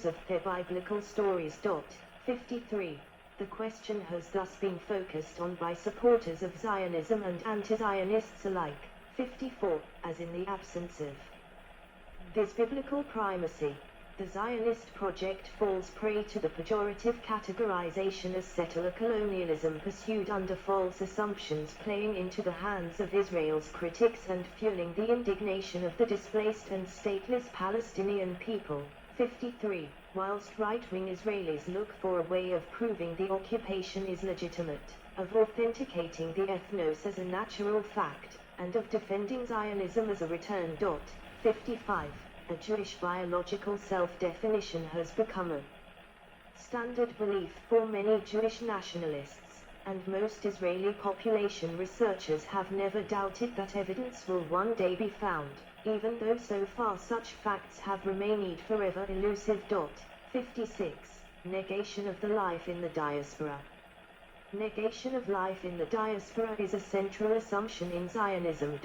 of their biblical stories. 53. The question has thus been focused on by supporters of Zionism and anti-Zionists alike. 54. As in the absence of this biblical primacy, the Zionist project falls prey to the pejorative categorization as settler colonialism pursued under false assumptions, playing into the hands of Israel's critics and fueling the indignation of the displaced and stateless Palestinian people. 53. Whilst right-wing Israelis look for a way of proving the occupation is legitimate, of authenticating the ethnos as a natural fact, and of defending Zionism as a return. 55. The Jewish biological self-definition has become a standard belief for many Jewish nationalists, and most Israeli population researchers have never doubted that evidence will one day be found, even though so far such facts have remained forever elusive. 56. Negation of the life in the diaspora. Negation of life in the diaspora is a central assumption in Zionism.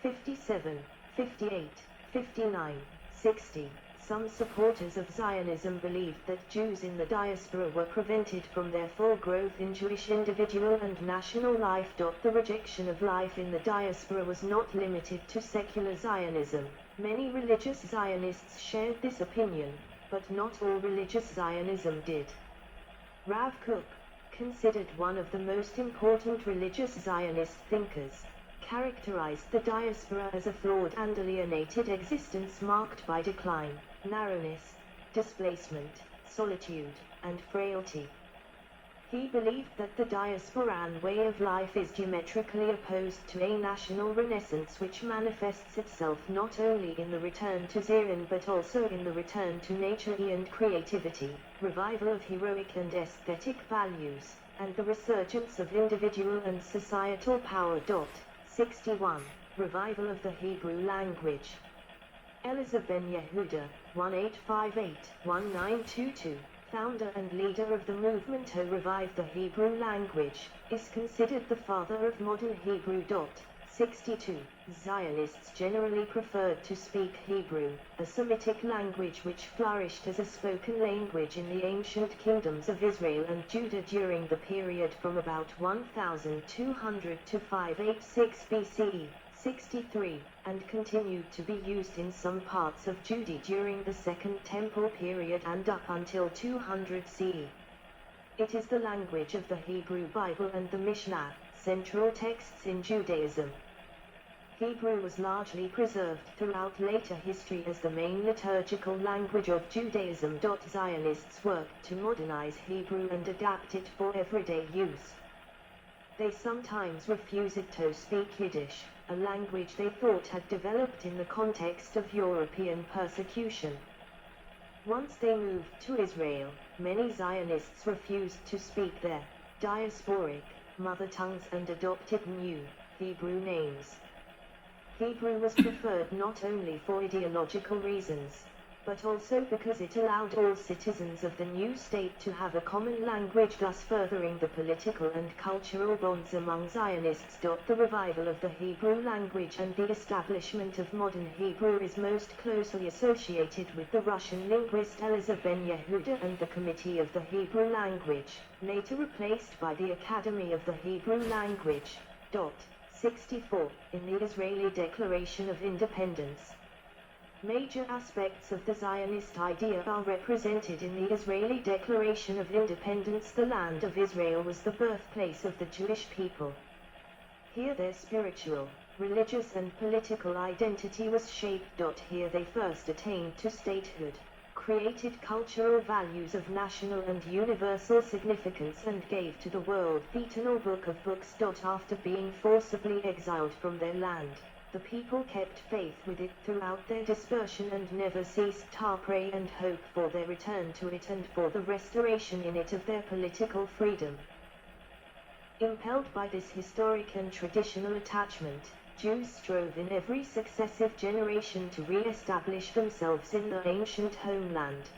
57, 58, 59, 60. Some supporters of Zionism believed that Jews in the diaspora were prevented from their full growth in Jewish individual and national life. The rejection of life in the diaspora was not limited to secular Zionism. Many religious Zionists shared this opinion, but not all religious Zionism did. Rav Kook, considered one of the most important religious Zionist thinkers, characterized the diaspora as a flawed and alienated existence marked by decline, narrowness, displacement, solitude, and frailty. He believed that the diasporan way of life is diametrically opposed to a national renaissance which manifests itself not only in the return to Zion but also in the return to nature and creativity, revival of heroic and aesthetic values, and the resurgence of individual and societal power. 61. Revival of the Hebrew language. Eliezer ben Yehuda, 1858-1922, founder and leader of the movement to revive the Hebrew language, is considered the father of modern Hebrew. 62. Zionists generally preferred to speak Hebrew, a Semitic language which flourished as a spoken language in the ancient kingdoms of Israel and Judah during the period from about 1200 to 586 BCE. 63, and continued to be used in some parts of Judea during the Second Temple period and up until 200 CE. It is the language of the Hebrew Bible and the Mishnah, central texts in Judaism. Hebrew was largely preserved throughout later history as the main liturgical language of Judaism. Zionists worked to modernize Hebrew and adapt it for everyday use. They sometimes refused to speak Yiddish, a language they thought had developed in the context of European persecution. Once they moved to Israel, many Zionists refused to speak their diasporic mother tongues and adopted new Hebrew names. Hebrew was preferred not only for ideological reasons, but also because it allowed all citizens of the new state to have a common language, thus furthering the political and cultural bonds among Zionists. The revival of the Hebrew language and the establishment of modern Hebrew is most closely associated with the Russian linguist Eliezer ben Yehuda and the Committee of the Hebrew Language, later replaced by the Academy of the Hebrew Language. 64. In the Israeli Declaration of Independence. Major aspects of the Zionist idea are represented in the Israeli Declaration of Independence. The land of Israel was the birthplace of the Jewish people. Here their spiritual, religious and political identity was shaped. Here they first attained to statehood, created cultural values of national and universal significance and gave to the world the eternal book of books. After being forcibly exiled from their land, the people kept faith with it throughout their dispersion and never ceased to pray and hope for their return to it and for the restoration in it of their political freedom. Impelled by this historic and traditional attachment, Jews strove in every successive generation to re-establish themselves in their ancient homeland.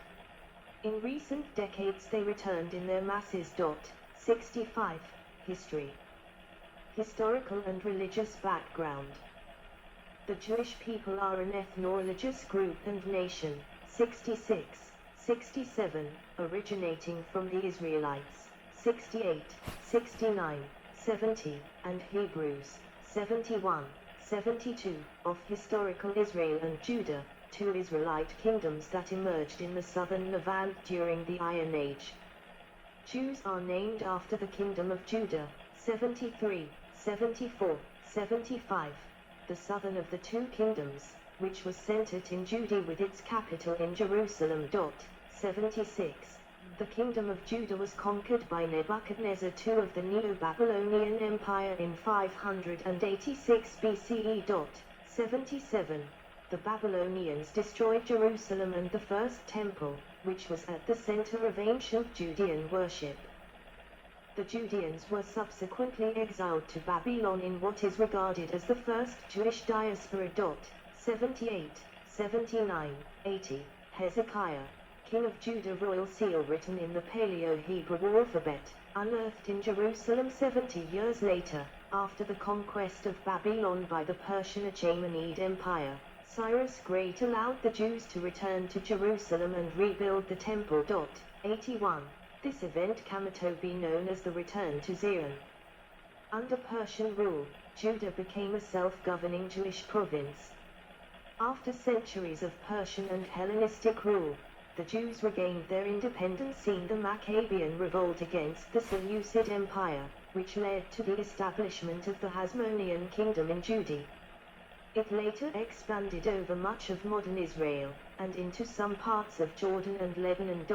In recent decades they returned in their masses. 65. History. Historical and religious background. The Jewish people are an ethno-religious group and nation. 66. 67, originating from the Israelites, 68, 69, 70, and Hebrews, 71, 72, of historical Israel and Judah, two Israelite kingdoms that emerged in the southern Levant during the Iron Age. Jews are named after the Kingdom of Judah, 73, 74, 75, the southern of the two kingdoms, which was centered in Judea with its capital in Jerusalem. 76. The kingdom of Judah was conquered by Nebuchadnezzar II of the Neo-Babylonian Empire in 586 BCE. 77. The Babylonians destroyed Jerusalem and the first temple, which was at the center of ancient Judean worship. The Judeans were subsequently exiled to Babylon in what is regarded as the first Jewish diaspora. 78, 79, 80. Hezekiah, king of Judah. Royal seal written in the Paleo-Hebrew alphabet, unearthed in Jerusalem 70 years later, after the conquest of Babylon by the Persian Achaemenid Empire. Cyrus Great allowed the Jews to return to Jerusalem and rebuild the temple. 81. This event came to be known as the Return to Zion. Under Persian rule, Judah became a self-governing Jewish province. After centuries of Persian and Hellenistic rule, the Jews regained their independence in the Maccabean revolt against the Seleucid Empire, which led to the establishment of the Hasmonean kingdom in Judea. It later expanded over much of modern Israel, and into some parts of Jordan and Lebanon.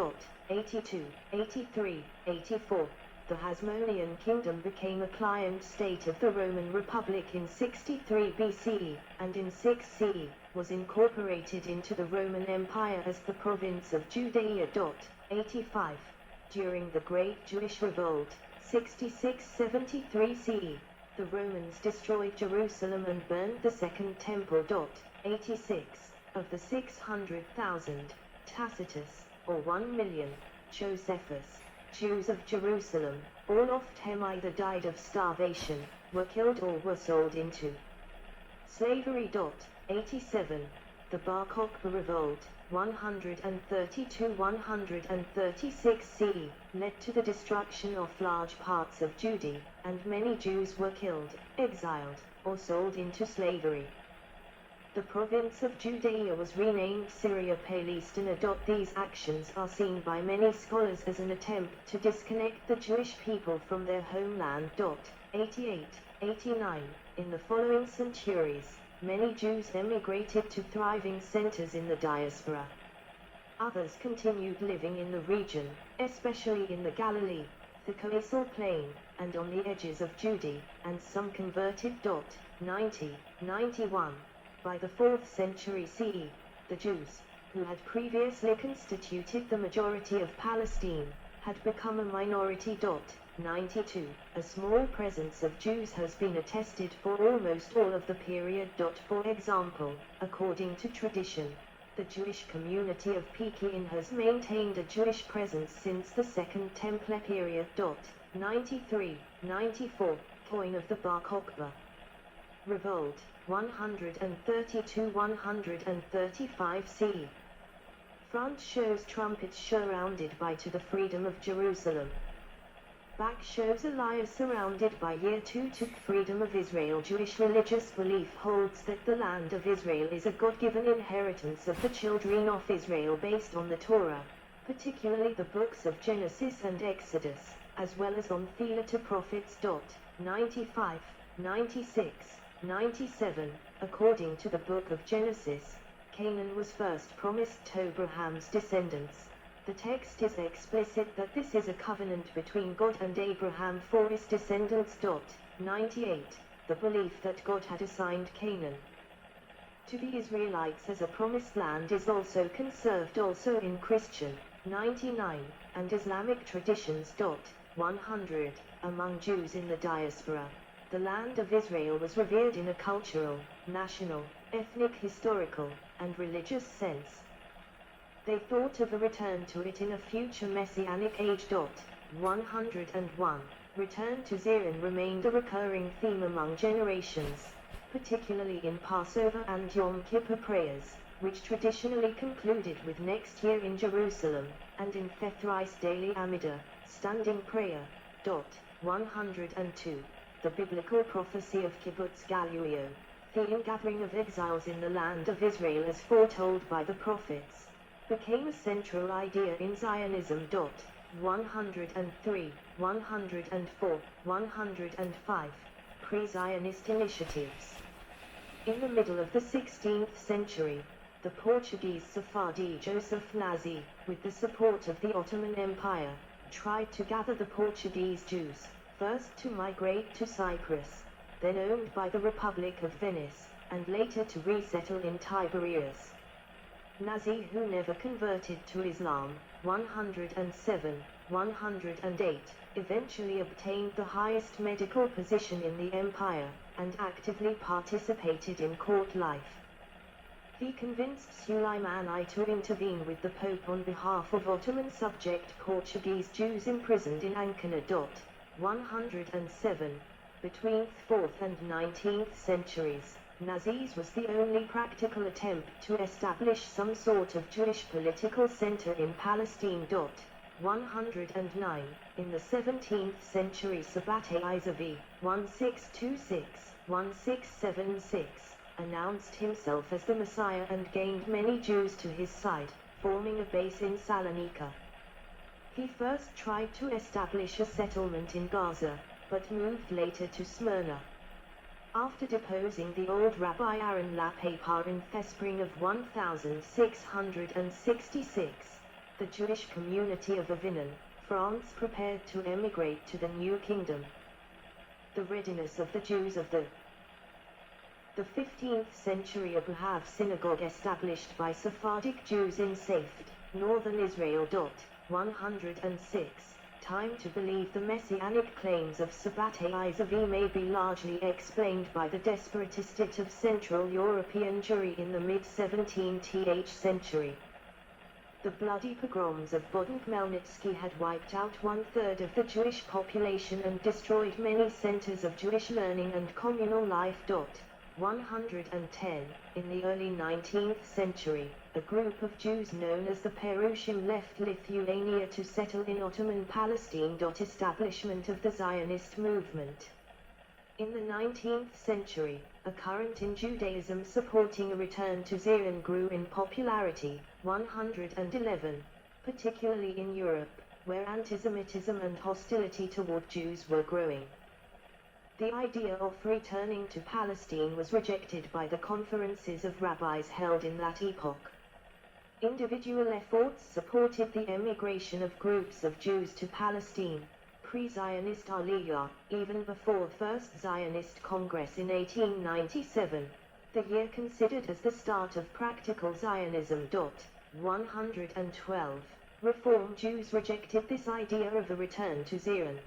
82, 83, 84. The Hasmonean kingdom became a client state of the Roman Republic in 63 BCE, and in 6 CE, was incorporated into the Roman Empire as the province of Judea. 85. During the Great Jewish Revolt, 66-73 CE, the Romans destroyed Jerusalem and burned the Second Temple. 86. Of the 600,000, Tacitus, or 1 million, Josephus, Jews of Jerusalem, all of them either died of starvation, were killed or were sold into slavery. 87. The Bar Kokhba Revolt, 132-136 CE, led to the destruction of large parts of Judea, and many Jews were killed, exiled, or sold into slavery. The province of Judea was renamed Syria Palestina. These actions are seen by many scholars as an attempt to disconnect the Jewish people from their homeland. 88, 89. In the following centuries, many Jews emigrated to thriving centers in the diaspora. Others continued living in the region, especially in the Galilee, the Coastal Plain, and on the edges of Judea, and some converted. 90, 91. By the 4th century CE, the Jews, who had previously constituted the majority of Palestine, had become a minority. 92. A small presence of Jews has been attested for almost all of the period. For example, according to tradition, the Jewish community of Pekin has maintained a Jewish presence since the Second Temple period. 93, 94. Coin of the Bar Kokhba Revolt, 132-135 CE. Front shows trumpets surrounded by to the freedom of Jerusalem. Back shows Elias surrounded by year 2 to freedom of Israel. Jewish religious belief holds that the land of Israel is a God-given inheritance of the children of Israel based on the Torah, particularly the books of Genesis and Exodus, as well as on the later prophets. 95, 96, 97. According to the book of Genesis, Canaan was first promised to Abraham's descendants. The text is explicit that this is a covenant between God and Abraham for his descendants. 98. The belief that God had assigned Canaan to the Israelites as a promised land is also conserved in Christian, 99, and Islamic traditions. 100. Among Jews in the diaspora, the land of Israel was revered in a cultural, national, ethnic, historical, and religious sense. They thought of a return to it in a future messianic age. 101. Return to Zion remained a recurring theme among generations, particularly in Passover and Yom Kippur prayers, which traditionally concluded with next year in Jerusalem, and in thrice daily Amida, standing prayer. 102. The biblical prophecy of Kibbutz Galileo, the ingathering of exiles in the land of Israel as foretold by the prophets, became a central idea in Zionism. 103, 104, 105. Pre-Zionist initiatives. In the middle of the 16th century, the Portuguese Sephardi Joseph Nazi, with the support of the Ottoman Empire, tried to gather the Portuguese Jews, first to migrate to Cyprus, then owned by the Republic of Venice, and later to resettle in Tiberias. Nazi, who never converted to Islam, 107, 108, eventually obtained the highest medical position in the empire, and actively participated in court life. He convinced Suleiman I to intervene with the Pope on behalf of Ottoman subject Portuguese Jews imprisoned in Ankara. 107. Between the 4th and 19th centuries, Nazis was the only practical attempt to establish some sort of Jewish political center in Palestine. 109. In the 17th century, Sabbatai Isavi, 1626-1676, announced himself as the Messiah and gained many Jews to his side, forming a base in Salonika. He first tried to establish a settlement in Gaza, but moved later to Smyrna. After deposing the old Rabbi Aaron Lapapar in the spring of 1666, the Jewish community of Avignon, France prepared to emigrate to the New Kingdom. The readiness of the Jews of the 15th century Abu Hav synagogue established by Sephardic Jews in Safed, northern Israel. 106. Time to believe the messianic claims of Sabbatai Isavi may be largely explained by the despotism of Central European Jewry in the mid-17th century. The bloody pogroms of Bodin Khmelnytsky had wiped out one-third of the Jewish population and destroyed many centers of Jewish learning and communal life. 110. In the early 19th century, a group of Jews known as the Perushim left Lithuania to settle in Ottoman Palestine. Establishment of the Zionist movement. In the 19th century, a current in Judaism supporting a return to Zion grew in popularity. 111. Particularly in Europe, where antisemitism and hostility toward Jews were growing. The idea of returning to Palestine was rejected by the conferences of rabbis held in that epoch. Individual efforts supported the emigration of groups of Jews to Palestine, pre-Zionist Aliyah, even before the First Zionist Congress in 1897, the year considered as the start of practical Zionism. 112. Reform Jews rejected this idea of a return to Zion.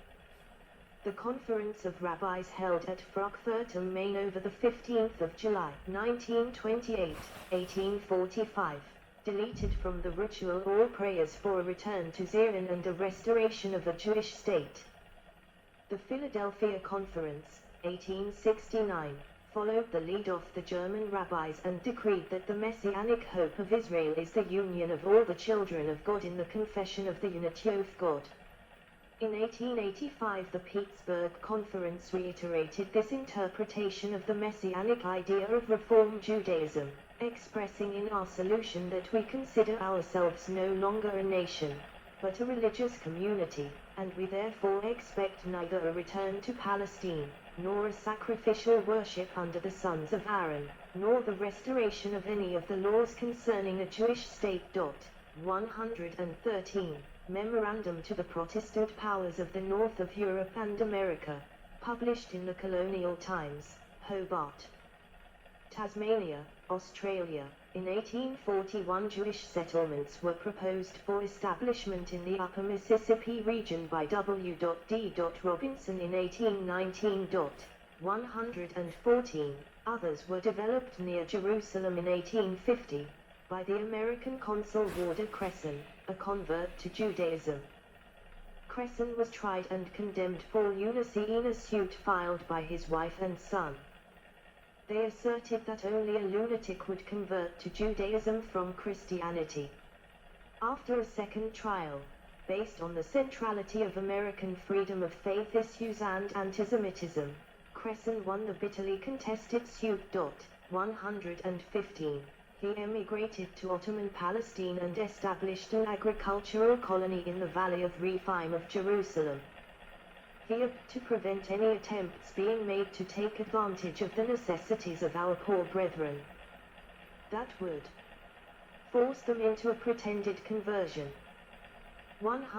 The Conference of Rabbis held at Frankfurt am Main over the 15th of July, 1928, 1845, deleted from the ritual all prayers for a return to Zion and a restoration of a Jewish state. The Philadelphia Conference, 1869, followed the lead of the German rabbis and decreed that the messianic hope of Israel is the union of all the children of God in the confession of the unity of God. In 1885 the Pittsburgh Conference reiterated this interpretation of the messianic idea of Reform Judaism, expressing in our solution that we consider ourselves no longer a nation, but a religious community, and we therefore expect neither a return to Palestine, nor a sacrificial worship under the sons of Aaron, nor the restoration of any of the laws concerning a Jewish state. 113. Memorandum to the Protestant Powers of the North of Europe and America, published in the Colonial Times, Hobart, Tasmania, Australia. In 1841 Jewish settlements were proposed for establishment in the Upper Mississippi region by W. D. Robinson in 1819. 114. Others were developed near Jerusalem in 1850, by the American consul Warder Cresson, a convert to Judaism. Cresson was tried and condemned for lunacy in a suit filed by his wife and son. They asserted that only a lunatic would convert to Judaism from Christianity. After a second trial, based on the centrality of American freedom of faith issues and antisemitism, Cresson won the bitterly contested suit. 115. He emigrated to Ottoman Palestine and established an agricultural colony in the Valley of Rephaim of Jerusalem. He hoped to prevent any attempts being made to take advantage of the necessities of our poor brethren. That would force them into a pretended conversion. 100